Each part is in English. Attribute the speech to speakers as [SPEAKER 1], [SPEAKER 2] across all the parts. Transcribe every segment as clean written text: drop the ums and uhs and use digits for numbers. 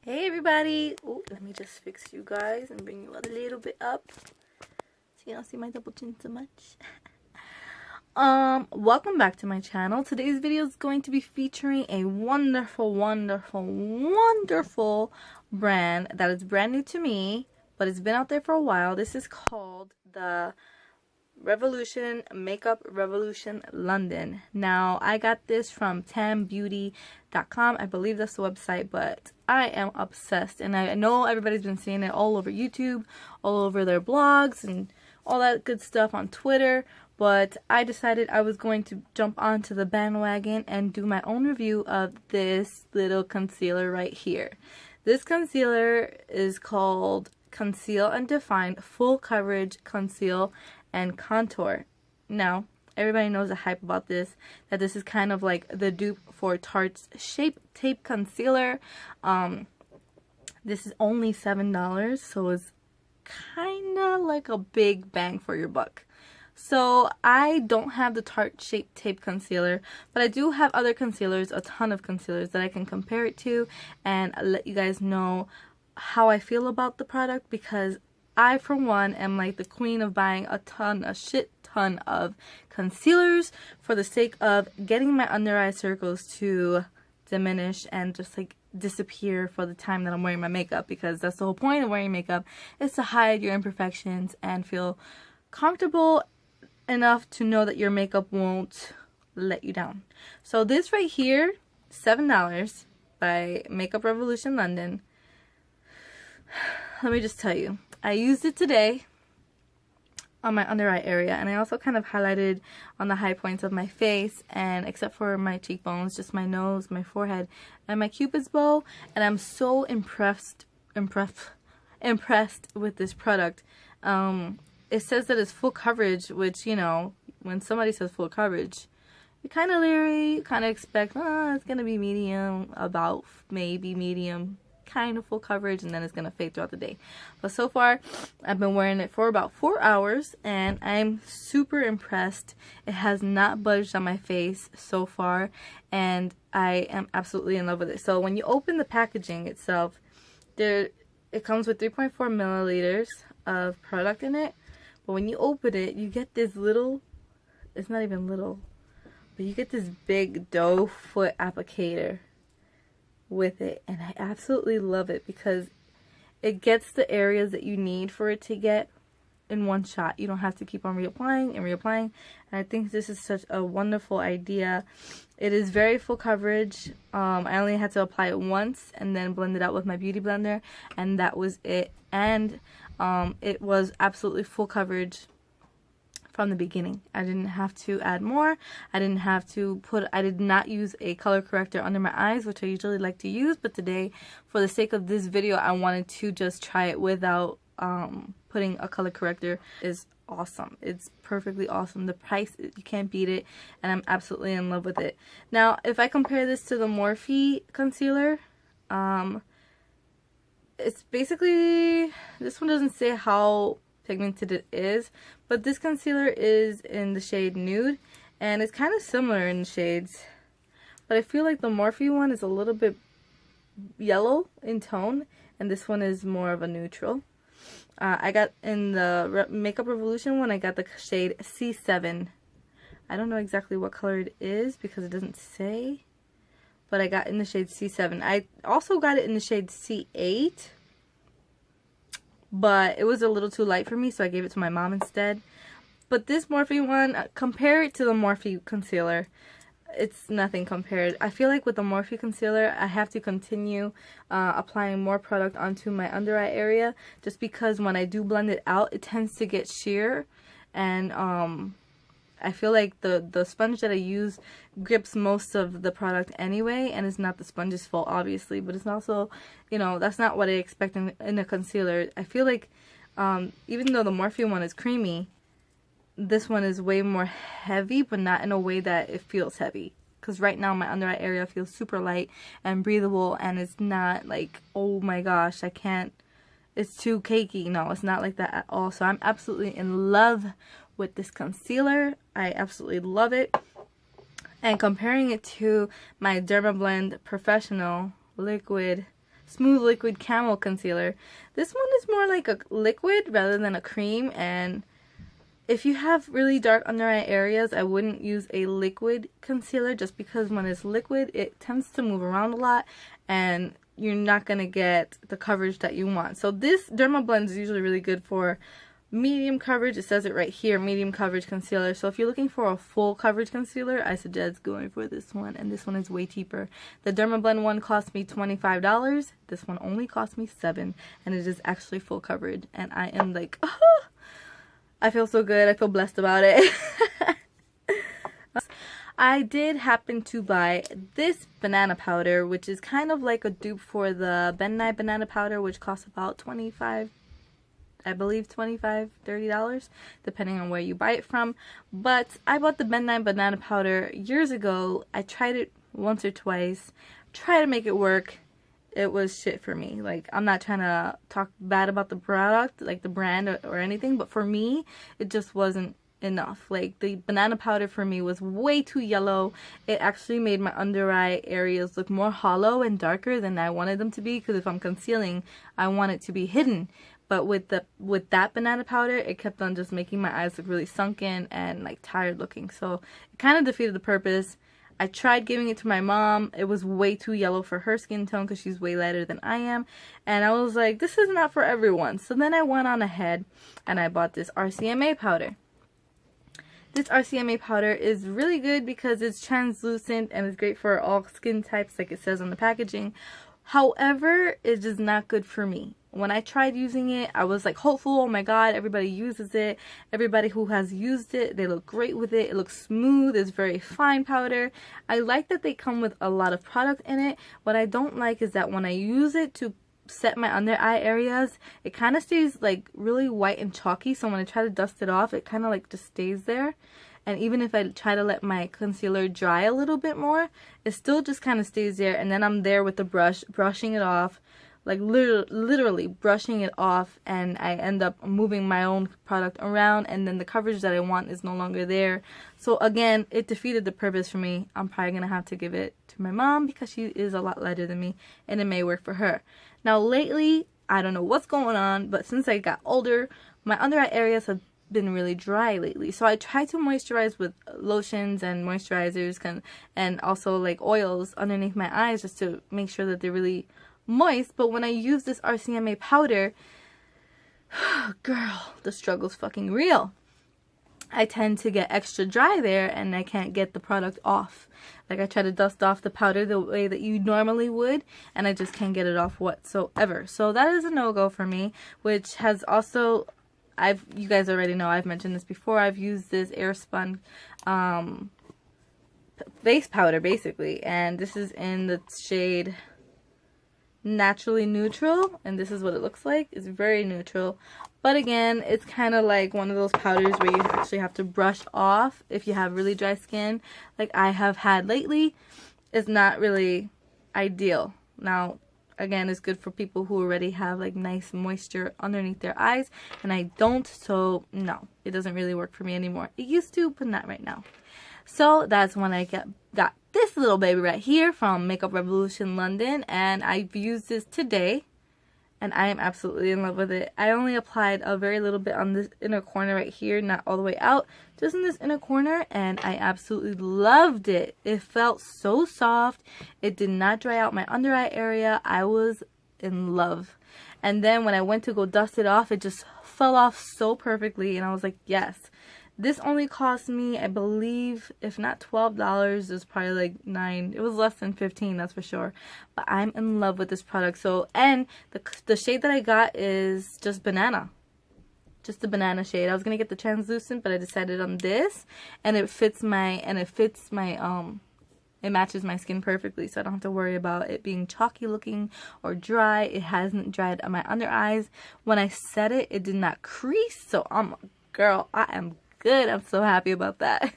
[SPEAKER 1] Hey everybody! Oh, let me just fix you guys and bring you a little bit up so you don't see my double chin so much. Welcome back to my channel. Today's video is going to be featuring a wonderful brand that is brand new to me, but it's been out there for a while. This is called the Revolution Makeup Revolution London. Now, I got this from tambeauty.com. I believe that's the website, but I am obsessed. And I know everybody's been seeing it all over YouTube, all over their blogs, and all that good stuff on Twitter. But I decided I was going to jump onto the bandwagon and do my own review of this little concealer right here. This concealer is called Conceal and Define Full Coverage Conceal and Contour. Now, everybody knows the hype about this, that this is kind of like the dupe for Tarte's Shape Tape Concealer. This is only $7, so it's kind of like a big bang for your buck. So I don't have the Tarte Shape Tape Concealer, but I do have other concealers, a ton of concealers that I can compare it to and let you guys know how I feel about the product, because I, for one, am like the queen of buying a shit ton of concealers for the sake of getting my under eye circles to diminish and just like disappear for the time that I'm wearing my makeup, because that's the whole point of wearing makeup, is to hide your imperfections and feel comfortable enough to know that your makeup won't let you down. So this right here, $7 by Makeup Revolution London. Let me just tell you, I used it today on my under eye area, and I also kind of highlighted on the high points of my face, and except for my cheekbones, just my nose, my forehead, and my cupid's bow. And I'm so impressed with this product. It says that it's full coverage, which, you know, when somebody says full coverage, you're kind of leery, you kind of expect, it's going to be medium, about maybe medium, kind of full coverage, and then it's going to fade throughout the day. But so far, I've been wearing it for about 4 hours, and I'm super impressed. It has not budged on my face so far, and I am absolutely in love with it. So when you open the packaging itself, it comes with 3.4 milliliters of product in it. But when you open it, you get this little, it's not even little, but you get this big doe foot applicator with it. And I absolutely love it because it gets the areas that you need for it to get in one shot. You don't have to keep on reapplying and reapplying. And I think this is such a wonderful idea. It is very full coverage. I only had to apply it once and then blend it out with my beauty blender, and that was it. And it was absolutely full coverage from the beginning. I didn't have to add more. I did not use a color corrector under my eyes, which I usually like to use, but today, for the sake of this video, I wanted to just try it without putting a color corrector. Is awesome. It's perfectly awesome. The price, you can't beat it, and I'm absolutely in love with it. Now, if I compare this to the Morphe concealer, it's basically, this one doesn't say how pigmented it is, but this concealer is in the shade Nude, and it's kind of similar in shades, but I feel like the Morphe one is a little bit yellow in tone, and this one is more of a neutral. I got in the Makeup Revolution one, I got the shade C7. I don't know exactly what color it is because it doesn't say, but I got in the shade C7. I also got it in the shade C8, but it was a little too light for me, so I gave it to my mom instead. But this Morphe one, compare it to the Morphe concealer, it's nothing compared. I feel like with the Morphe concealer, I have to continue applying more product onto my under eye area, just because when I do blend it out, it tends to get sheer, and I feel like the sponge that I use grips most of the product anyway, and it's not the sponge's fault, obviously, but it's also, you know, that's not what I expect in a concealer. I feel like even though the Morphe one is creamy, this one is way more heavy, but not in a way that it feels heavy. Because right now my under eye area feels super light and breathable, and it's not like, oh my gosh, I can't, it's too cakey. No, it's not like that at all. So I'm absolutely in love with this concealer. I absolutely love it. And comparing it to my Dermablend Professional Liquid Smooth Liquid Camo Concealer. This one is more like a liquid rather than a cream, and if you have really dark under eye areas, I wouldn't use a liquid concealer just because when it's liquid, it tends to move around a lot and you're not going to get the coverage that you want. So this Dermablend is usually really good for medium coverage. It says it right here, medium coverage concealer. So if you're looking for a full coverage concealer, I suggest going for this one, and this one is way cheaper. The Dermablend one cost me $25. This one only cost me $7, and it is actually full coverage, and I am like, oh, I feel so good. I feel blessed about it. I did happen to buy this banana powder, which is kind of like a dupe for the Ben Nye banana powder, which costs about $25, I believe $25-$30, depending on where you buy it from. But I bought the Ben Nye banana powder years ago. I tried it once or twice, tried to make it work. It was shit for me. Like, I'm not trying to talk bad about the product, like the brand or anything, but for me, it just wasn't enough. Like, the banana powder for me was way too yellow. It actually made my under eye areas look more hollow and darker than I wanted them to be, because if I'm concealing, I want it to be hidden. But with that banana powder, it kept on just making my eyes look really sunken and like tired looking. So it kind of defeated the purpose. I tried giving it to my mom. It was way too yellow for her skin tone because she's way lighter than I am. And I was like, this is not for everyone. So then I went on ahead and I bought this RCMA powder. This RCMA powder is really good because it's translucent and it's great for all skin types, like it says on the packaging. However, it's just not good for me. When I tried using it, I was like hopeful. Oh my god, everybody uses it. Everybody who has used it, they look great with it. It looks smooth. It's very fine powder. I like that they come with a lot of product in it. What I don't like is that when I use it to set my under eye areas, it kind of stays like really white and chalky. So when I try to dust it off, it kind of like just stays there. And even if I try to let my concealer dry a little bit more, it still just kind of stays there. And then I'm there with the brush, brushing it off, like literally brushing it off, and I end up moving my own product around, and then the coverage that I want is no longer there. So again, it defeated the purpose for me. I'm probably going to have to give it to my mom because she is a lot lighter than me, and it may work for her. Now lately, I don't know what's going on, but since I got older, my under eye areas have been really dry lately. So I try to moisturize with lotions and moisturizers and also like oils underneath my eyes just to make sure that they're really moist. But when I use this RCMA powder, girl, the struggle's fucking real. I tend to get extra dry there and I can't get the product off. Like, I try to dust off the powder the way that you normally would, and I just can't get it off whatsoever. So that is a no-go for me, which has also, you guys already know, I've mentioned this before, I've used this Airspun face powder basically, and this is in the shade Naturally Neutral, and this is what it looks like. It's very neutral, but again, it's kind of like one of those powders where you actually have to brush off if you have really dry skin like I have had lately. It's not really ideal. Now again, it's good for people who already have like nice moisture underneath their eyes, and I don't, so no, it doesn't really work for me anymore. It used to, but not right now. So that's when I got this little baby right here from Makeup Revolution London, and I've used this today and I am absolutely in love with it. I only applied a very little bit on this inner corner right here, not all the way out, just in this inner corner, and I absolutely loved it. It felt so soft. It did not dry out my under eye area. I was in love. And then when I went to go dust it off, it just fell off so perfectly, and I was like, yes. This only cost me, I believe, if not $12, it was probably like $9. It was less than $15, that's for sure. But I'm in love with this product. So, and the shade that I got is just banana. Just the banana shade. I was gonna get the translucent, but I decided on this, and it matches my skin perfectly, so I don't have to worry about it being chalky looking or dry. It hasn't dried on my under eyes. When I set it, it did not crease, so girl, I am good. I'm so happy about that.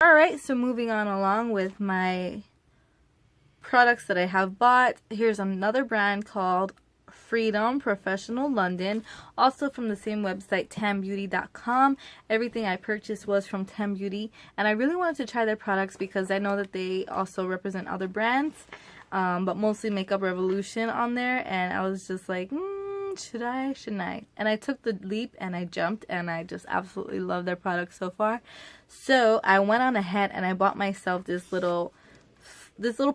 [SPEAKER 1] Alright, so moving on along with my products that I have bought. Here's another brand called Freedom Professional London, also from the same website, tambeauty.com. Everything I purchased was from Tambeauty, and I really wanted to try their products because I know that they also represent other brands. but mostly Makeup Revolution on there, and I was just like, should I, shouldn't I? And I took the leap and I jumped, and I just absolutely love their products so far. So I went on ahead and I bought myself this little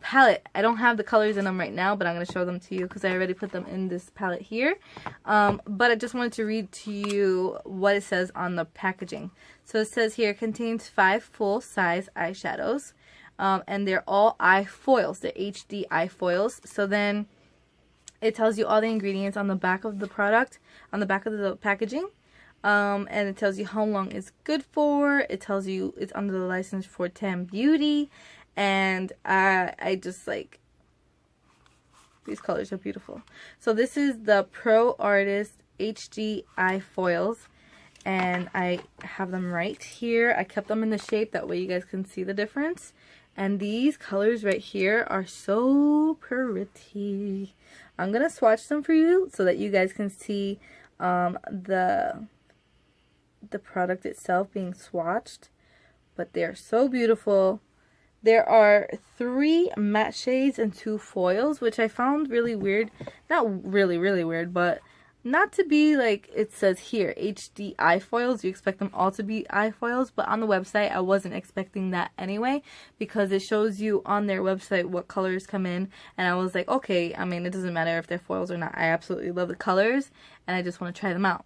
[SPEAKER 1] palette. I don't have the colors in them right now, but I'm going to show them to you because I already put them in this palette here. But I just wanted to read to you what it says on the packaging. So it says here, contains 5 full-size eyeshadows, and they're all eye foils. They're HD eye foils. So then it tells you all the ingredients on the back of the product, on the back of the packaging. And it tells you how long it's good for. It tells you it's under the license for Tam Beauty. And I just like, these colors are beautiful. So this is the Pro Artist HD Eye Foils, and I have them right here. I kept them in the shape, that way you guys can see the difference. And these colors right here are so pretty. I'm gonna swatch them for you so that you guys can see the product itself being swatched. But they're so beautiful. There are 3 matte shades and 2 foils, which I found really weird. Not really, really weird, but not to be like it says here, HD eye foils. You expect them all to be eye foils, but on the website, I wasn't expecting that anyway, because it shows you on their website what colors come in, and I was like, okay, I mean, it doesn't matter if they're foils or not. I absolutely love the colors, and I just want to try them out.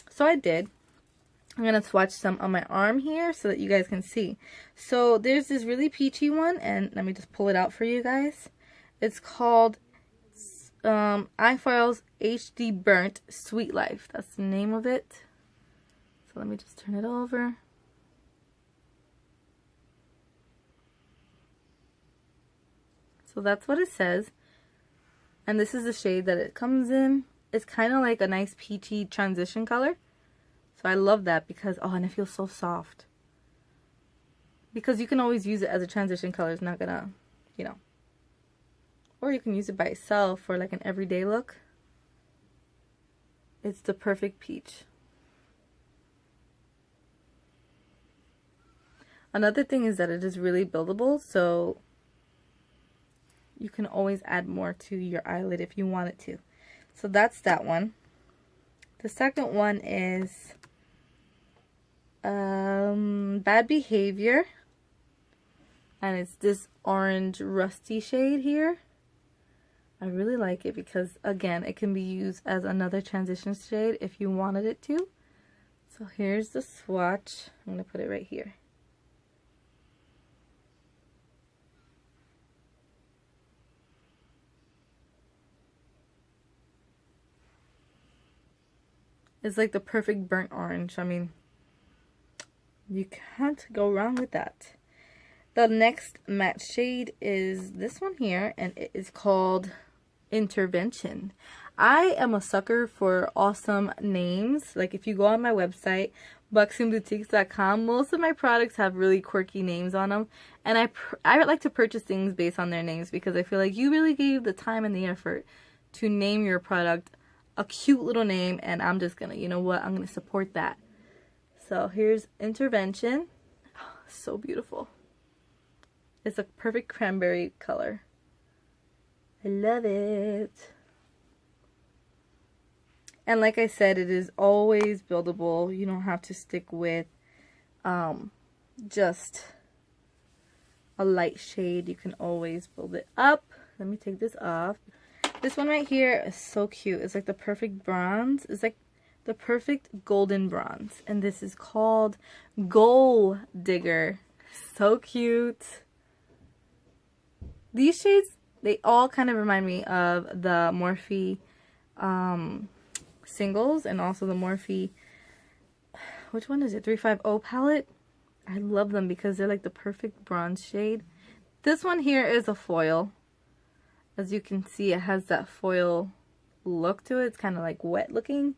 [SPEAKER 1] So I did. I'm going to swatch some on my arm here so that you guys can see. So there's this really peachy one, and let me just pull it out for you guys. It's called Eye Foils HD Burnt Sweet Life. That's the name of it. So let me just turn it over. So that's what it says. And this is the shade that it comes in. It's kind of like a nice peachy transition color. So I love that because, oh, and it feels so soft. Because you can always use it as a transition color. It's not gonna, you know. Or you can use it by itself for like an everyday look. It's the perfect peach. Another thing is that it is really buildable, so you can always add more to your eyelid if you wanted to. So that's that one. The second one is Bad Behavior, and it's this orange rusty shade here. I really like it because, again, it can be used as another transition shade if you wanted it to. So here's the swatch. I'm going to put it right here. It's like the perfect burnt orange. I mean, you can't go wrong with that. The next matte shade is this one here, and it is called Intervention. I am a sucker for awesome names. Like if you go on my website, buxomboutiques.com, most of my products have really quirky names on them, and I like to purchase things based on their names because I feel like you really gave the time and the effort to name your product a cute little name, and I'm just gonna, you know what, I'm gonna support that. So here's Intervention. Oh, so beautiful. It's a perfect cranberry color. I love it. And like I said, it is always buildable. You don't have to stick with just a light shade. You can always build it up. Let me take this off. This one right here is so cute. It's like the perfect bronze. It's like the perfect golden bronze. And this is called Gold Digger. So cute. These shades, they all kind of remind me of the Morphe singles, and also the Morphe, which one is it, 350 palette. I love them because they're like the perfect bronze shade. This one here is a foil. As you can see, it has that foil look to it. It's kind of like wet looking.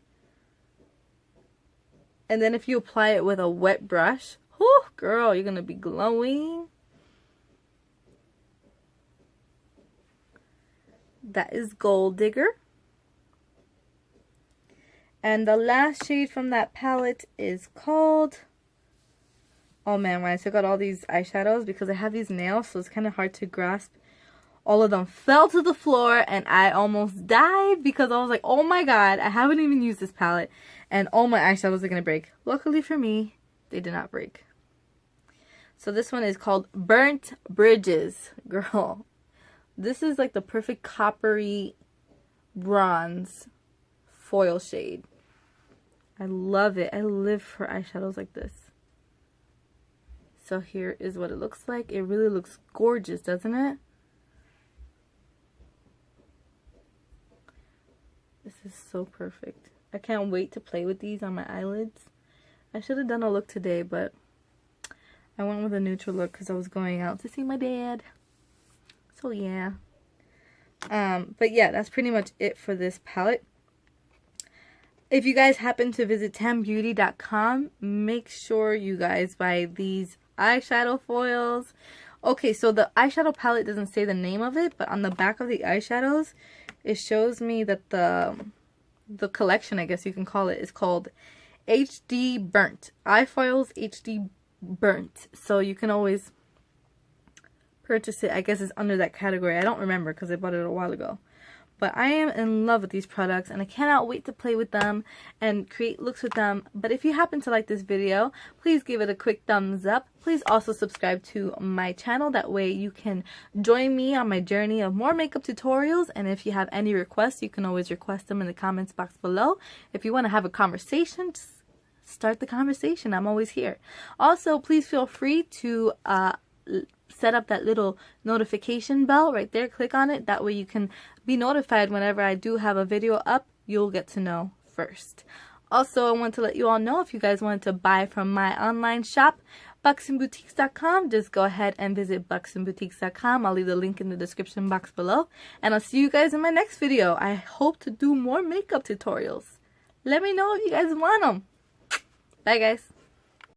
[SPEAKER 1] And then if you apply it with a wet brush, whoo, girl, you're going to be glowing. That is Gold Digger. And the last shade from that palette is called, oh man, when I took out all these eyeshadows, because I have these nails, so it's kind of hard to grasp all of them fell to the floor and I almost died because I was like, oh my god, I haven't even used this palette and all my eyeshadows are gonna break. Luckily for me, they did not break. So this one is called Burnt Bridges. Girl, this is like the perfect coppery bronze foil shade. I love it. I live for eyeshadows like this. So here is what it looks like. It really looks gorgeous, doesn't it? This is so perfect. I can't wait to play with these on my eyelids. I should have done a look today, but I went with a neutral look because I was going out to see my dad. So yeah. But yeah, that's pretty much it for this palette. If you guys happen to visit tambeauty.com, make sure you guys buy these eyeshadow foils. Okay, so the eyeshadow palette doesn't say the name of it, but on the back of the eyeshadows, it shows me that the collection, I guess you can call it, is called HD Burnt. Eye Foils HD Burnt. So you can always purchase it. I guess it's under that category. I don't remember because I bought it a while ago. But I am in love with these products and I cannot wait to play with them and create looks with them. But if you happen to like this video, please give it a quick thumbs up. Please also subscribe to my channel. That way you can join me on my journey of more makeup tutorials. And if you have any requests, you can always request them in the comments box below. If you want to have a conversation, just start the conversation. I'm always here. Also, please feel free to set up that little notification bell right there. Click on it. That way you can be notified whenever I do have a video up. You'll get to know first. Also, I want to let you all know if you guys wanted to buy from my online shop, buxandboutiques.com, just go ahead and visit buxandboutiques.com. I'll leave the link in the description box below. And I'll see you guys in my next video. I hope to do more makeup tutorials. Let me know if you guys want them. Bye, guys.